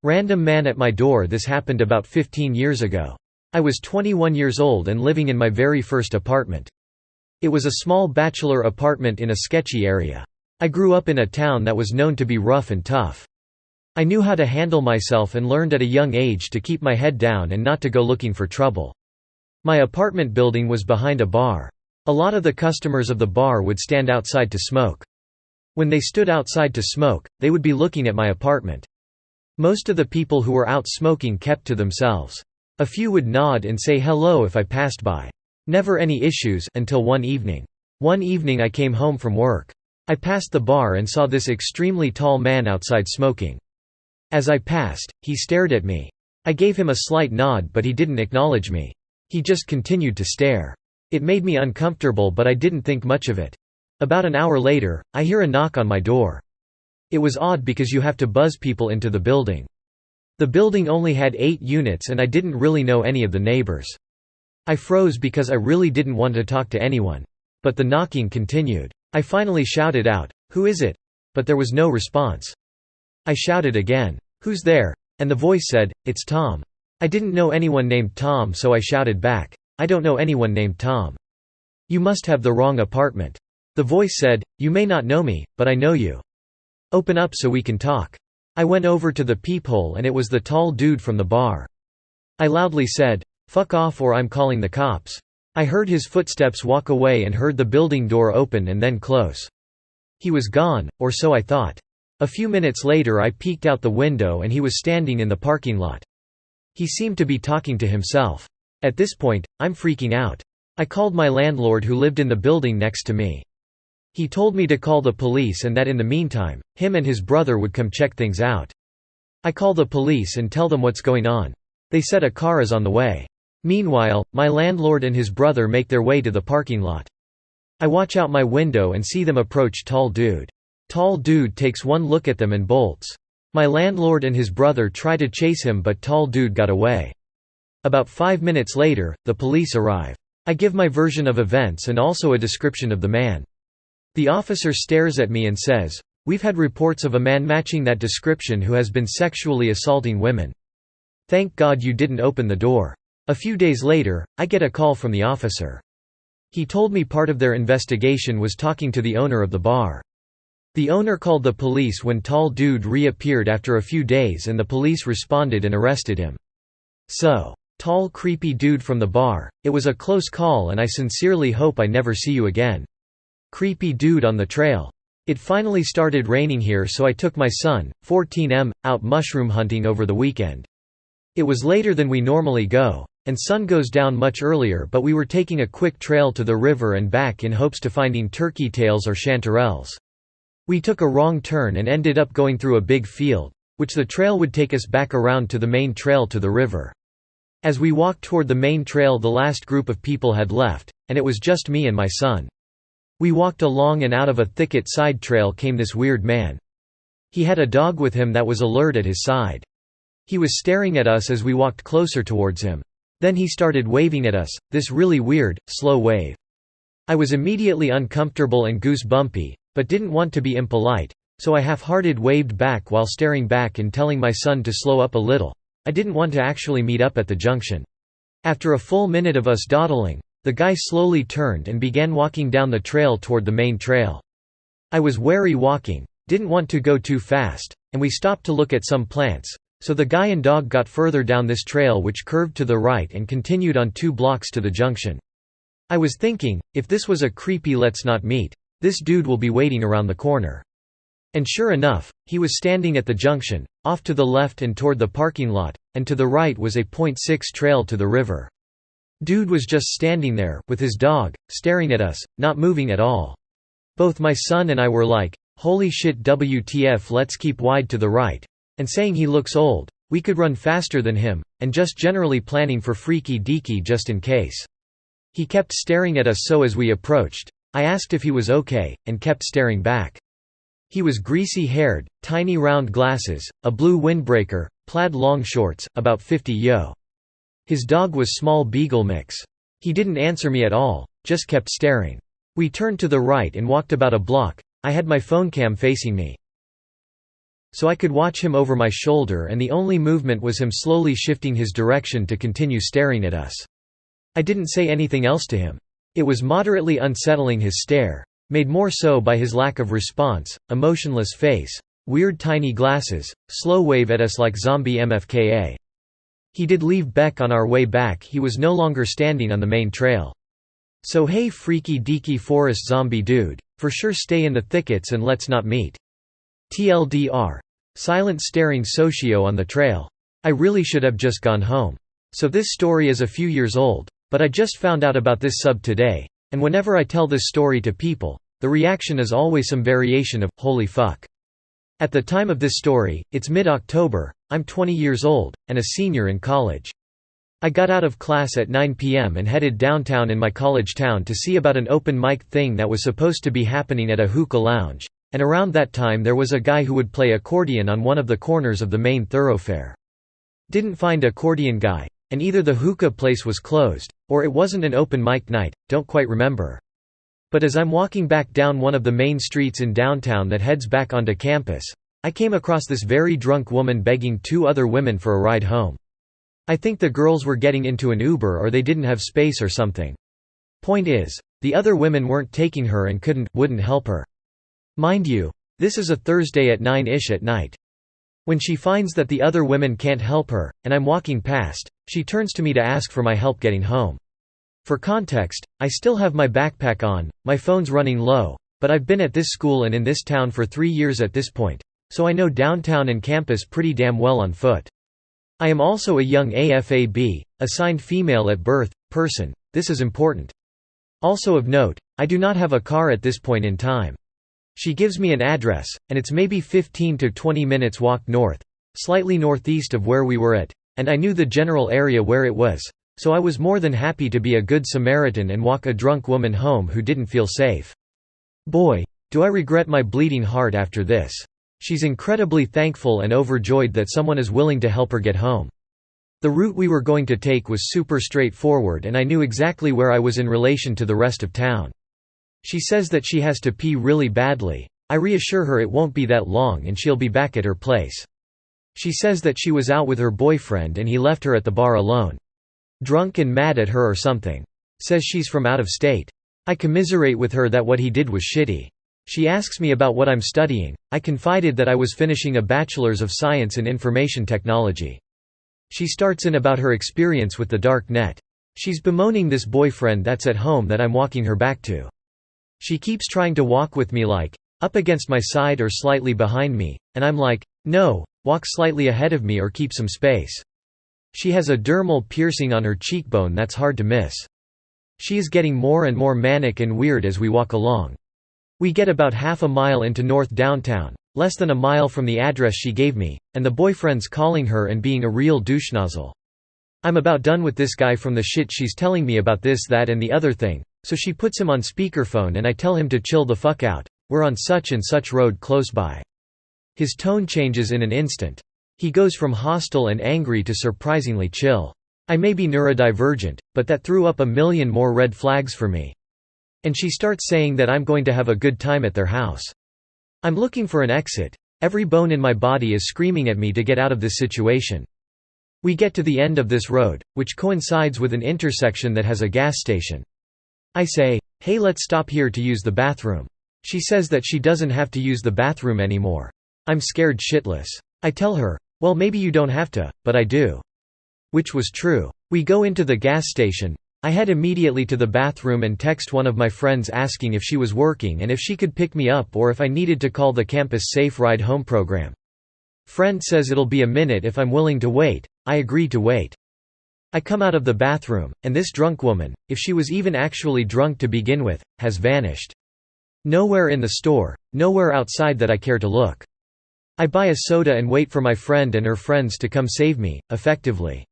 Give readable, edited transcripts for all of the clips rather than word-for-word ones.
Random man at my door. This happened about 15 years ago. I was 21 years old and living in my very first apartment. It was a small bachelor apartment in a sketchy area. I grew up in a town that was known to be rough and tough. I knew how to handle myself and learned at a young age to keep my head down and not to go looking for trouble. My apartment building was behind a bar. A lot of the customers of the bar would stand outside to smoke. When they stood outside to smoke, they would be looking at my apartment. Most of the people who were out smoking kept to themselves. A few would nod and say hello if I passed by. Never any issues until one evening. One evening I came home from work. I passed the bar and saw this extremely tall man outside smoking. As I passed, he stared at me. I gave him a slight nod but he didn't acknowledge me. He just continued to stare. It made me uncomfortable but I didn't think much of it. About an hour later, I hear a knock on my door. It was odd because you have to buzz people into the building. The building only had 8 units and I didn't really know any of the neighbors. I froze because I really didn't want to talk to anyone. But the knocking continued. I finally shouted out, "Who is it?" But there was no response. I shouted again, "Who's there?" And the voice said, "It's Tom." I didn't know anyone named Tom so I shouted back, "I don't know anyone named Tom." "You must have the wrong apartment." The voice said, "You may not know me, but I know you. Open up so we can talk." I went over to the peephole and it was the tall dude from the bar. I loudly said, "Fuck off or I'm calling the cops." I heard his footsteps walk away and heard the building door open and then close. He was gone, or so I thought. A few minutes later I peeked out the window and he was standing in the parking lot. He seemed to be talking to himself. At this point, I'm freaking out. I called my landlord who lived in the building next to me. He told me to call the police and that in the meantime, him and his brother would come check things out. I call the police and tell them what's going on. They said a car is on the way. Meanwhile, my landlord and his brother make their way to the parking lot. I watch out my window and see them approach Tall Dude. Tall Dude takes one look at them and bolts. My landlord and his brother try to chase him but Tall Dude got away. About 5 minutes later, the police arrive. I give my version of events and also a description of the man. The officer stares at me and says, "We've had reports of a man matching that description who has been sexually assaulting women. Thank God you didn't open the door." A few days later, I get a call from the officer. He told me part of their investigation was talking to the owner of the bar. The owner called the police when Tall Dude reappeared after a few days and the police responded and arrested him. So, tall creepy dude from the bar, it was a close call and I sincerely hope I never see you again. Creepy dude on the trail. It finally started raining here so I took my son, 14M, out mushroom hunting over the weekend. It was later than we normally go, and sun goes down much earlier but we were taking a quick trail to the river and back in hopes to finding turkey tails or chanterelles. We took a wrong turn and ended up going through a big field, which the trail would take us back around to the main trail to the river. As we walked toward the main trail the last group of people had left, and it was just me and my son. We walked along and out of a thicket side trail came this weird man. He had a dog with him that was alert at his side. He was staring at us as we walked closer towards him. Then he started waving at us, this really weird, slow wave. I was immediately uncomfortable and goosebumpy, but didn't want to be impolite, so I half-hearted waved back while staring back and telling my son to slow up a little. I didn't want to actually meet up at the junction. After a full minute of us dawdling, the guy slowly turned and began walking down the trail toward the main trail. I was wary walking, didn't want to go too fast, and we stopped to look at some plants, so the guy and dog got further down this trail which curved to the right and continued on 2 blocks to the junction. I was thinking, if this was a creepy let's not meet, this dude will be waiting around the corner. And sure enough, he was standing at the junction, off to the left and toward the parking lot, and to the right was a .6 trail to the river. Dude was just standing there, with his dog, staring at us, not moving at all. Both my son and I were like, holy shit WTF let's keep wide to the right, and saying he looks old, we could run faster than him, and just generally planning for freaky deaky just in case. He kept staring at us so as we approached, I asked if he was okay, and kept staring back. He was greasy-haired, tiny round glasses, a blue windbreaker, plaid long shorts, about 50 yo. His dog was small beagle mix. He didn't answer me at all, just kept staring. We turned to the right and walked about a block, I had my phone cam facing me, so I could watch him over my shoulder, and the only movement was him slowly shifting his direction to continue staring at us. I didn't say anything else to him. It was moderately unsettling, his stare, made more so by his lack of response, a motionless face, weird tiny glasses, slow wave at us like zombie MFKA. He did leave Beck on our way back. He was no longer standing on the main trail. So hey freaky deaky forest zombie dude, for sure stay in the thickets and let's not meet. TLDR. Silent staring socio on the trail. I really should have just gone home. So this story is a few years old, but I just found out about this sub today, and whenever I tell this story to people, the reaction is always some variation of, holy fuck. At the time of this story, it's mid-October, I'm 20 years old, and a senior in college. I got out of class at 9 p.m. and headed downtown in my college town to see about an open mic thing that was supposed to be happening at a hookah lounge, and around that time there was a guy who would play accordion on one of the corners of the main thoroughfare. Didn't find accordion guy, and either the hookah place was closed, or it wasn't an open mic night, don't quite remember. But as I'm walking back down one of the main streets in downtown that heads back onto campus, I came across this very drunk woman begging two other women for a ride home. I think the girls were getting into an Uber or they didn't have space or something. Point is, the other women weren't taking her and wouldn't help her. Mind you, this is a Thursday at 9-ish at night. When she finds that the other women can't help her, and I'm walking past, she turns to me to ask for my help getting home. For context, I still have my backpack on, my phone's running low, but I've been at this school and in this town for 3 years at this point, so I know downtown and campus pretty damn well on foot. I am also a young AFAB, assigned female at birth, person. This is important. Also of note, I do not have a car at this point in time. She gives me an address, and it's maybe 15 to 20 minutes walk north, slightly northeast of where we were at, and I knew the general area where it was, so I was more than happy to be a good Samaritan and walk a drunk woman home who didn't feel safe. Boy, do I regret my bleeding heart after this. She's incredibly thankful and overjoyed that someone is willing to help her get home. The route we were going to take was super straightforward and I knew exactly where I was in relation to the rest of town. She says that she has to pee really badly. I reassure her it won't be that long and she'll be back at her place. She says that she was out with her boyfriend and he left her at the bar alone. Drunk and mad at her or something. Says she's from out of state. I commiserate with her that what he did was shitty. She asks me about what I'm studying. I confided that I was finishing a Bachelor's of Science in Information Technology. She starts in about her experience with the dark net. She's bemoaning this boyfriend that's at home that I'm walking her back to. She keeps trying to walk with me like, up against my side or slightly behind me, and I'm like, no, walk slightly ahead of me or keep some space. She has a dermal piercing on her cheekbone that's hard to miss. She is getting more and more manic and weird as we walk along. We get about half a mile into North Downtown, less than a mile from the address she gave me, and the boyfriend's calling her and being a real douche-nozzle. I'm about done with this guy from the shit she's telling me about this, that and the other thing, so she puts him on speakerphone and I tell him to chill the fuck out, we're on such and such road close by. His tone changes in an instant. He goes from hostile and angry to surprisingly chill. I may be neurodivergent, but that threw up a million more red flags for me. And she starts saying that I'm going to have a good time at their house. I'm looking for an exit. Every bone in my body is screaming at me to get out of this situation. We get to the end of this road, which coincides with an intersection that has a gas station. I say, hey, let's stop here to use the bathroom. She says that she doesn't have to use the bathroom anymore. I'm scared shitless. I tell her, well, maybe you don't have to, but I do. Which was true. We go into the gas station. I head immediately to the bathroom and text one of my friends asking if she was working and if she could pick me up or if I needed to call the campus Safe Ride Home program. Friend says it'll be a minute if I'm willing to wait. I agree to wait. I come out of the bathroom, and this drunk woman, if she was even actually drunk to begin with, has vanished. Nowhere in the store, nowhere outside that I care to look. I buy a soda and wait for my friend and her friends to come save me, effectively.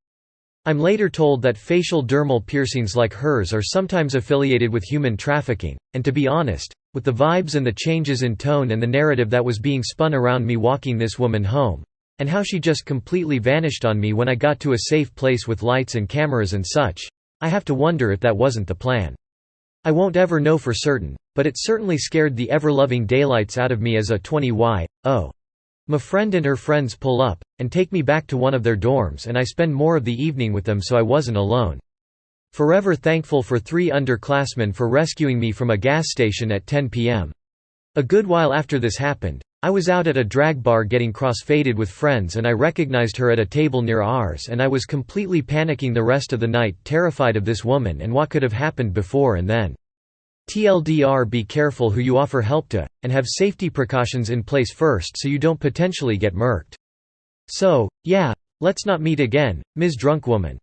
I'm later told that facial dermal piercings like hers are sometimes affiliated with human trafficking, and to be honest, with the vibes and the changes in tone and the narrative that was being spun around me walking this woman home, and how she just completely vanished on me when I got to a safe place with lights and cameras and such, I have to wonder if that wasn't the plan. I won't ever know for certain, but it certainly scared the ever-loving daylights out of me as a 20-year-old. My friend and her friends pull up, and take me back to one of their dorms, and I spend more of the evening with them, so I wasn't alone. Forever thankful for 3 underclassmen for rescuing me from a gas station at 10 p.m. A good while after this happened, I was out at a drag bar getting cross-faded with friends, and I recognized her at a table near ours, and I was completely panicking the rest of the night, terrified of this woman and what could have happened before and then. TLDR, be careful who you offer help to, and have safety precautions in place first so you don't potentially get murked. So, yeah, let's not meet again, Ms. Drunk Woman.